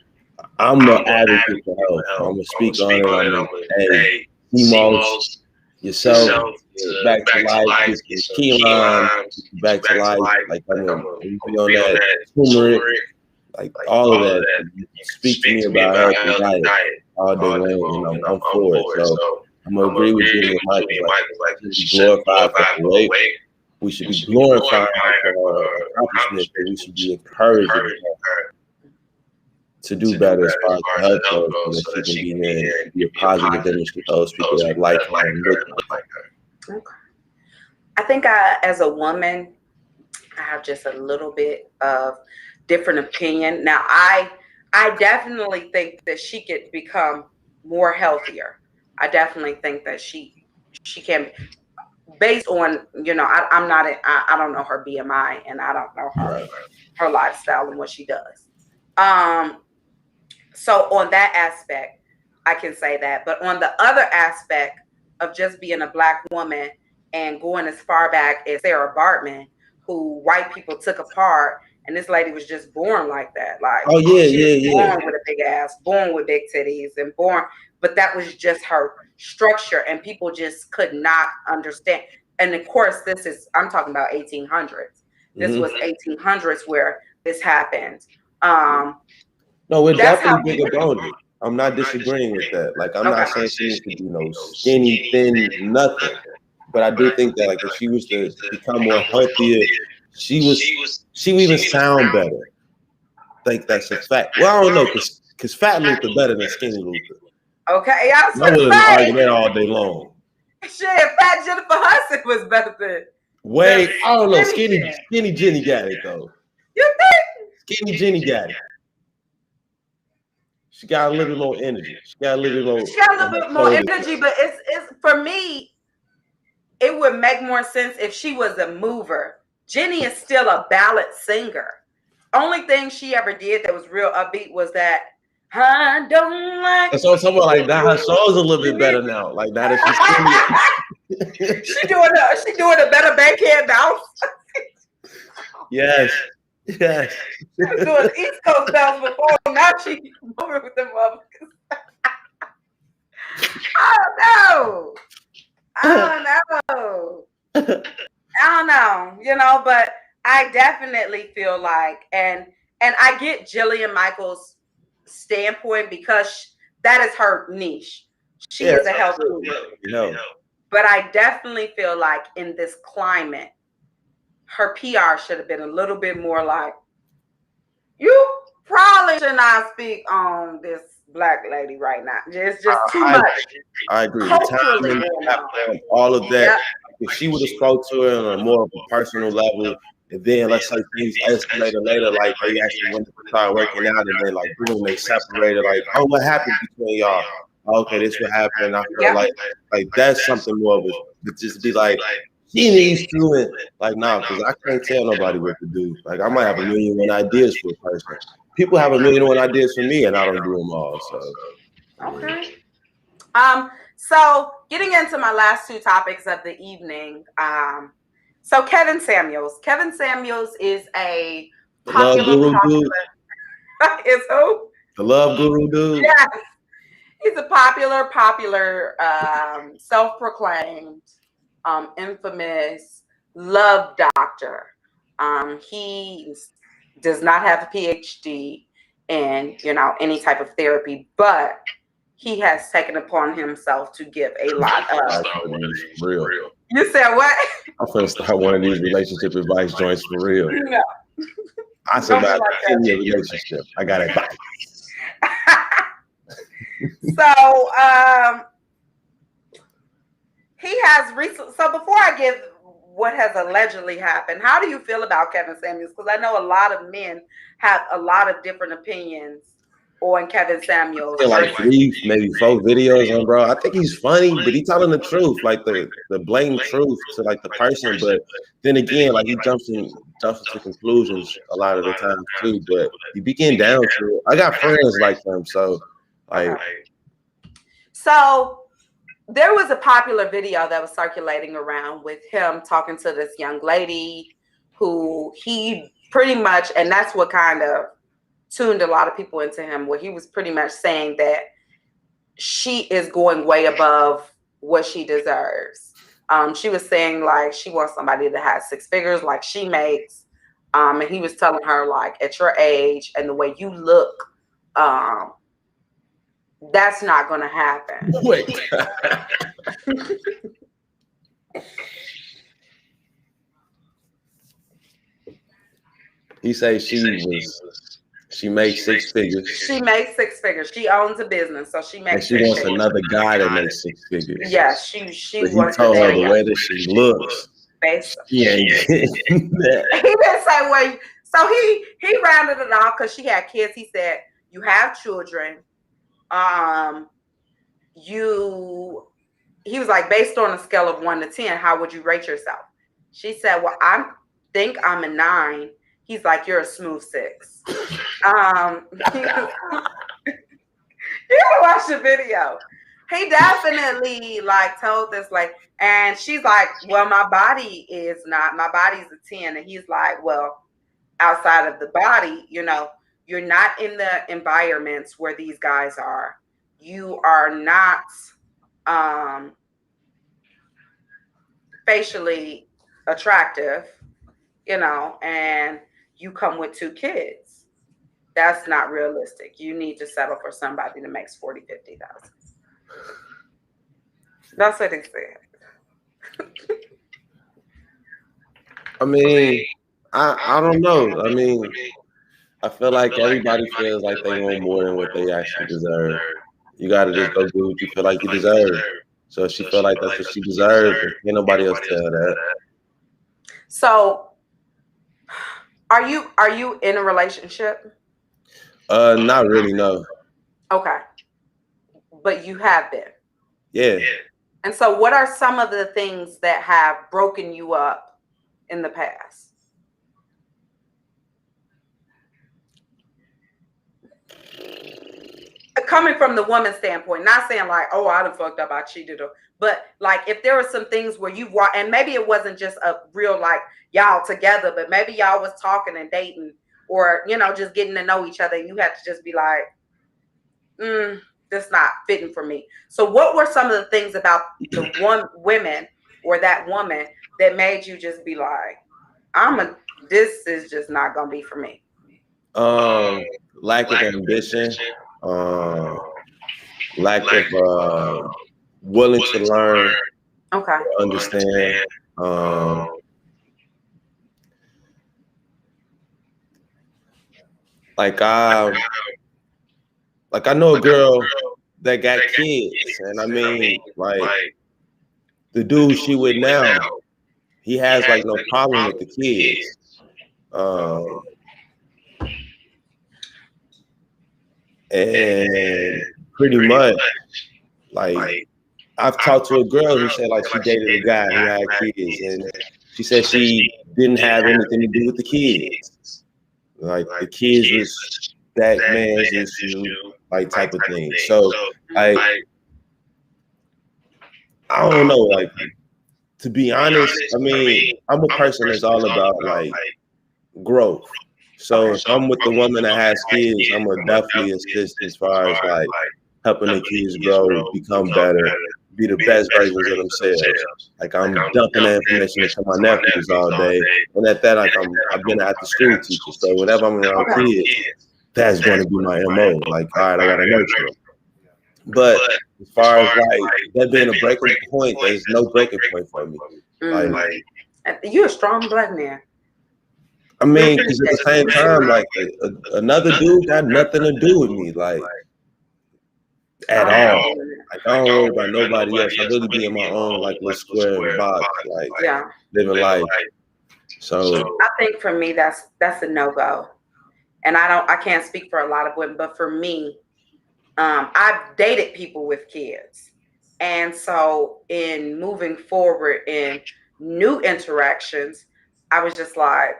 I'm an advocate for health. I'm gonna speak on it. I'm gonna, hey, Emos, yourself, back to life, get your key lime, back to life. Like I'm gonna be on that turmeric, like all of that. Speak to me about health and diet all day long. You know, I'm for it. So I'm gonna agree with you and Mike. Like, we should be glorified for the weight. We should be glorified for our accomplishments, but we should be encouraged to do better as far as the health goes, so that she can be there and be a positive image to those people that like her and look like her. Okay. I think as a woman, I have just a little bit of different opinion. Now, I definitely think that she could become more healthier. I definitely think that she can, based on, you know, I don't know her BMI and I don't know her lifestyle and what she does. So on that aspect, I can say that. But on the other aspect of just being a Black woman and going as far back as Sarah Bartman, who white people took apart, and this lady was just born like that. Like, oh yeah, born with a big ass, born with big titties, and born, but that was just her structure, and people just could not understand. And of course, I'm talking about 1800s. This was 1800s where this happened. No, we're definitely big about it. I'm not disagreeing with that. Like, I'm not saying she needs to be skinny, thin, nothing. But I do think that, like, if she was to become more healthier, she would even sound better. Like, that's a fact. Well, I don't know, because fat Luther better than skinny Luther. Okay, I was going to argue that all day long. Shit, fat Jennifer Hudson was better than. Wait, I don't know. Skinny Jenny got it, though. You think? Skinny Jenny got it. She got a little bit more energy. She got a little bit more energy, but it's for me, it would make more sense if she was a mover. Jenny is still a ballad singer. Only thing she ever did that was real upbeat was that I don't like. And so someone like that, her show's a little bit better now. Like now that she's she doing a better backhand bounce. Yes. Yes. She was doing East Coast bounce before. Now she moving with them motherfuckers. I don't know, but I definitely feel like, and I get Jillian Michaels' standpoint because that is her niche. She is a health guru. But I definitely feel like in this climate, her PR should have been a little bit more like, you probably should not speak on this Black lady right now. It's just too much. I agree. All of that. Yep. If she would have spoke to her on a more of a personal level, and then let's say things escalated later, like they actually went to start working out, and then like boom, they separated. Like, oh, what happened between y'all? Okay, this what happened. And I feel like that's something more of it. But just be like, she needs to, and like, nah, because I can't tell nobody what to do. Like, I might have 1,000,001 ideas for a person. People have 1,000,001 ideas for me, and I don't do them all. So, okay. So getting into my last two topics of the evening. So Kevin Samuels. Kevin Samuels is a popular. Is who? The love guru dude. Yes. He's a popular, self-proclaimed, infamous love doctor. He does not have a PhD in, any type of therapy, but he has taken upon himself to give a lot of real. You said what? I'm gonna start one of these relationship advice joints for real. No. I said about 10-year relationship. I got advice. So he has recently. So before I give what has allegedly happened, how do you feel about Kevin Samuels? Because I know a lot of men have a lot of different opinions on Kevin Samuels. Like 3, maybe 4 videos on, bro. I think he's funny, but he's telling the truth, like the blatant truth to like the person. But then again, like he jumps into conclusions a lot of the time too. But he be getting down to it. I got friends like him, so like. So there was a popular video that was circulating around with him talking to this young lady who he pretty much, and that's what kind of tuned a lot of people into him, where he was pretty much saying that she is going way above what she deserves. She was saying like she wants somebody that has 6 figures like she makes. And he was telling her like, at your age and the way you look, that's not going to happen. Wait. He says she makes 6 figures. She makes 6 figures. She owns a business, so she makes. And she wants another guy that makes 6 figures. Yes, she wants. He told her the way that she looks. Basically. He ain't getting that. He didn't say well. So he rounded it off because she had kids. He said, "You have children. He was like, based on a scale of 1 to 10, how would you rate yourself?" She said, "Well, I think I'm a 9." He's like, "You're a smooth 6." You gotta watch the video. He definitely like told this like, and she's like, "Well, my body's a 10." And he's like, "Well, outside of the body, you're not in the environments where these guys are. You are not facially attractive, and you come with 2 kids. That's not realistic. You need to settle for somebody that makes 40, 50,000. That's what he said. I mean, I don't know. I mean, I feel like everybody feels like they want more than what they actually deserve. You gotta just go do what you feel like you deserve. So if she feel like that's what she deserves, ain't nobody else tell that. So are you in a relationship? Not really, no. Okay. But you have been. Yeah. And so what are some of the things that have broken you up in the past? coming from the woman's standpoint, not saying like, oh, I done fucked up, I cheated, but like if there were some things where you walk, and maybe it wasn't just a real like y'all together, but maybe y'all was talking and dating, or just getting to know each other, and you had to just be like, that's not fitting for me. So what were some of the things about the women or that woman that made you just be like, this is just not gonna be for me? Lack of ambition, lack of willing to learn, okay, understand. Like I know a girl that got kids, and I mean, like the dude she with now, he has like no problem with the kids. And pretty much, like I've talked to a girl who said like she dated a guy who had kids, and she said she didn't have anything to do with the kids. Like the kids was that man's issue, like type of thing. So like I don't know, like to be honest, I mean, I'm a person that's all about like growth. So if I'm with the woman that has kids, I'm gonna definitely assist as far as like helping the kids grow, become better, be the best versions of themselves. Like I'm dumping that information into my nephews all day, and at that, like I've been an after school teacher, so whenever I'm around kids, that's going to be my MO. Like, all right, I gotta nurture them. But as far as like that being a breaking point, there's no breaking point for me. Like you're a strong black man. I mean, because at the same time, like another dude got nothing to do with me, like at all. Like I don't worry about nobody else. I really be in my own like little square in the box, like living life. So I think for me, that's a no-go. And I can't speak for a lot of women, but for me, I've dated people with kids. And so in moving forward in new interactions, I was just like,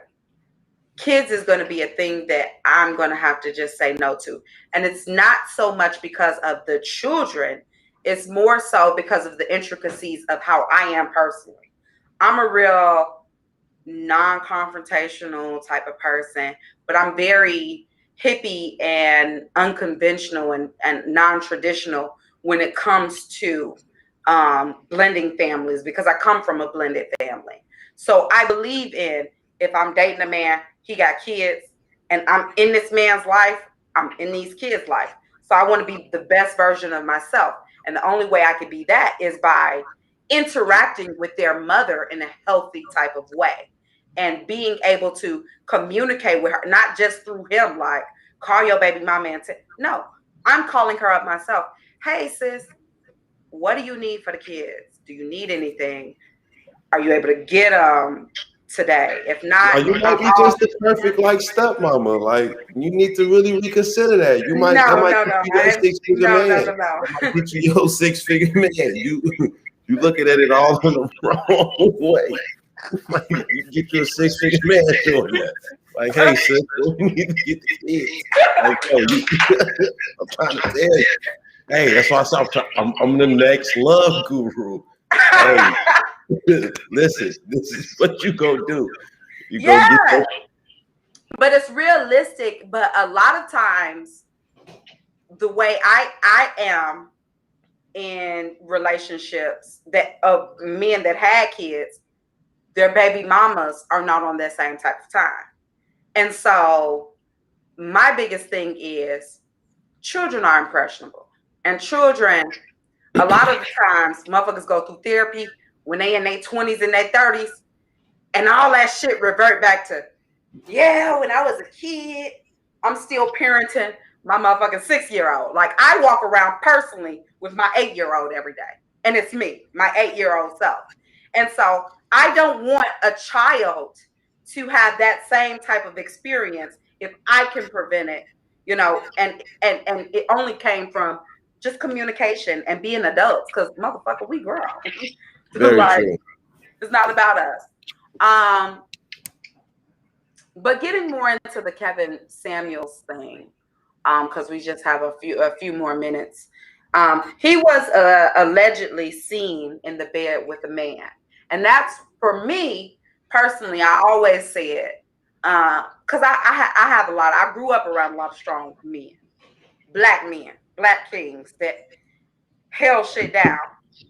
kids is going to be a thing that I'm going to have to just say no to. And it's not so much because of the children. It's more so because of the intricacies of how I am personally. I'm a real non-confrontational type of person, but I'm very hippie and unconventional and non-traditional when it comes to blending families, because I come from a blended family. So I believe in, if I'm dating a man, he got kids, and I'm in this man's life, I'm in these kids' life. So I want to be the best version of myself. And the only way I could be that is by interacting with their mother in a healthy type of way and being able to communicate with her, not just through him, like call your baby mama and no, I'm calling her up myself. Hey sis, what do you need for the kids? Do you need anything? Are you able to get today? If not, you might be just the perfect like stepmama. Like you need to really reconsider that. You might get you your 6-figure man. You looking at it all in the wrong way. Like, you get your 6-figure man doing that. Like, hey, sis, we need to get the kids. Like, yo, I'm trying to tell you. Hey, that's why I'm the next love guru. Hey, listen, this is what you go do. You go get but it's realistic. But a lot of times, the way I am in relationships that of men that had kids, their baby mamas are not on that same type of time. And so my biggest thing is children are impressionable. And children, a lot of the times, motherfuckers go through therapy when they in their 20s and their 30s, and all that shit revert back to, yeah, when I was a kid, I'm still parenting my motherfucking 6-year-old. Like I walk around personally with my 8-year-old every day. And it's me, my 8-year-old self. And so I don't want a child to have that same type of experience if I can prevent it, and it only came from just communication and being adults, because motherfucker, we grow. Very like, true. It's not about us. But getting more into the Kevin Samuels thing, because we just have a few more minutes. He was allegedly seen in the bed with a man, and that's for me personally. I always said because I have a lot. I grew up around a lot of strong men, black kings that held shit down,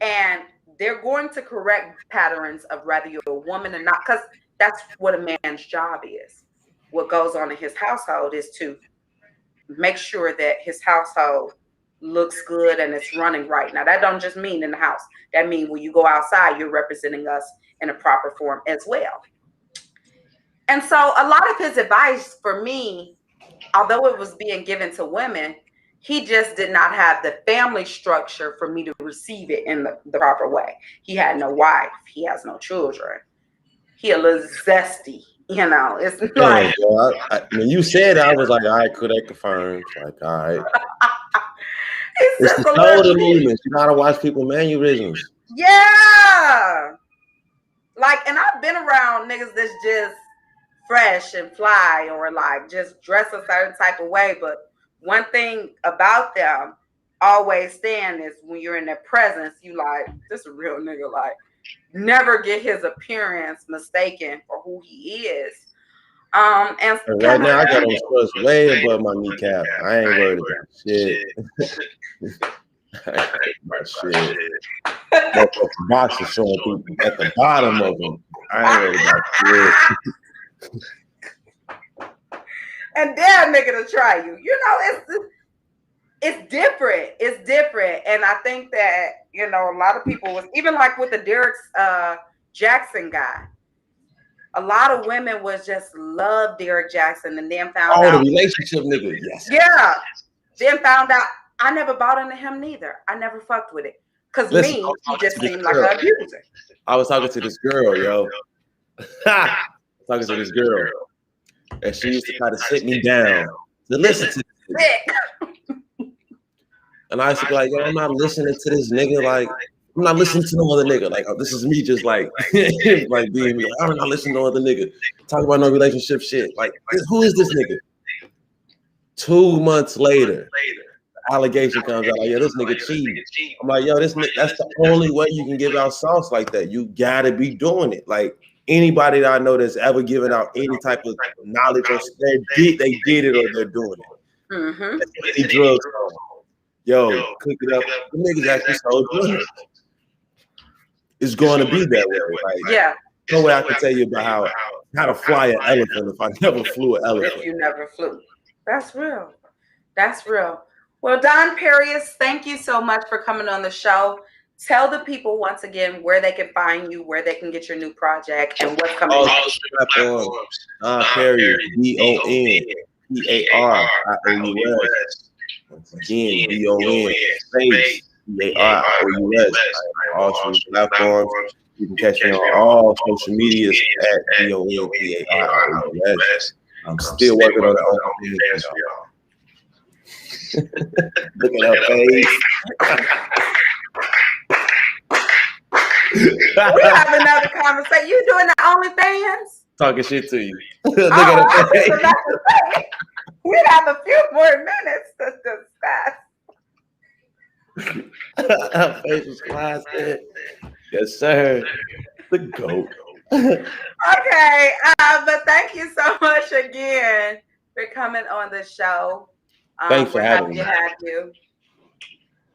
and they're going to correct patterns of whether you're a woman or not, because that's what a man's job is. What goes on in his household is to make sure that his household looks good and it's running right. Now that don't just mean in the house. That means when you go outside, you're representing us in a proper form as well. And so a lot of his advice for me, although it was being given to women, he just did not have the family structure for me to receive it in the proper way. He had no wife. He has no children. He a little zesty. It's like when you said it, I was like, all right, could I confirm? Like, all right. It's the shoulder movements. You gotta watch people mannerisms. Yeah. Like, and I've been around niggas that's just fresh and fly or like just dress a certain type of way. But one thing about them always stand is when you're in their presence, you like, this a real nigga. Like, never get his appearance mistaken for who he is. And right now I got him scrubs way above my kneecap. I ain't worried about shit. Shit. The box is showing people at the bottom of them. I ain't worried about shit. And damn nigga to try you. It's different. It's different. And I think that, a lot of people was even like with the Derek Jackson guy. A lot of women was just love Derek Jackson and then found out. Oh, the relationship nigga. Yes. Yeah. Then found out I never bought into him neither. I never fucked with it. Because he just seemed like an abuser. I was talking to this girl, yo. Talking to this girl. And she used to try to sit me down to listen to this. And I used to be like, yo, I'm not listening to this nigga. Like, I'm not listening to no other nigga. Like, this is me just like, like being me. Like, I'm not listening to no other nigga. Talk about no relationship shit. Like, who is this nigga? 2 months later, the allegation comes out like, yo, this nigga cheating. I'm like, yo, this nigga, that's the only way you can give out sauce like that. You gotta be doing it. Like, anybody that I know that's ever given out any type of knowledge or they did it or they're doing it. Mm-hmm. Any drugs. Yo, cook it up. The niggas actually so good. It's going to be that way. Like, yeah. No way I can tell you about how to fly an elephant if I never flew an elephant. If you never flew. That's real. That's real. Well, Don Perius, thank you so much for coming on the show. Tell the people once again where they can find you, where they can get your new project, and what's coming next. Don Perius, DonPairous. Once again, DON space PAROUS. All social platforms. You can catch me on all social medias at DON PAROUS. I'm still working on the y'all. Look at her face. We have another conversation. You doing the OnlyFans? Talking shit to you. Look at her face. We have a few more minutes to discuss. Her face was classic. Yes, sir. The GOAT. Okay, but thank you so much again for coming on the show. Thanks for having me.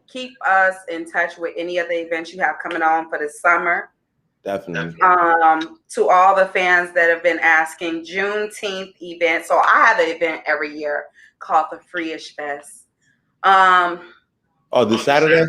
Keep us in touch with any of the events you have coming on for the summer. Definitely. To all the fans that have been asking, Juneteenth event. So I have an event every year called the Free-ish Fest. This Saturday?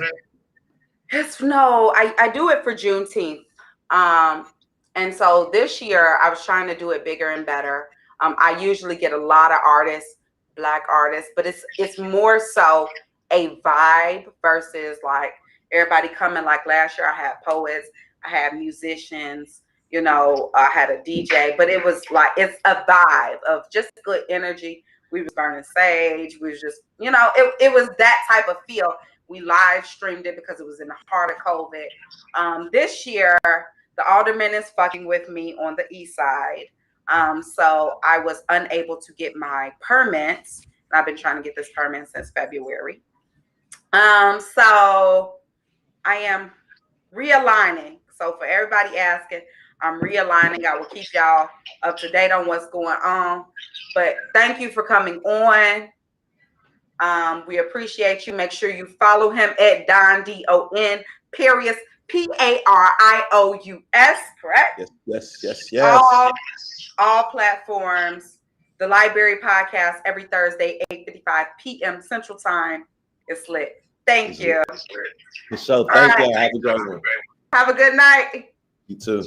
I do it for Juneteenth. And so this year I was trying to do it bigger and better. I usually get a lot of artists, Black artists, but it's more so a vibe versus like everybody coming. Like last year I had poets, I had musicians, I had a DJ, but it was like, it's a vibe of just good energy. We was burning sage. We was just, it was that type of feel. We live streamed it because it was in the heart of COVID. This year, the alderman is fucking with me on the east side. So I was unable to get my permits. I've been trying to get this permit since February. So I am realigning. So for everybody asking, I'm realigning. I will keep y'all up to date on what's going on. But thank you for coming on. We appreciate you. Make sure you follow him at Don Don Parious Parious, correct? Yes. All platforms. The Library Podcast every Thursday, 8:55 p.m. Central Time. It's lit. Thank you. So thank you. Have a great one. Have a good night. You too.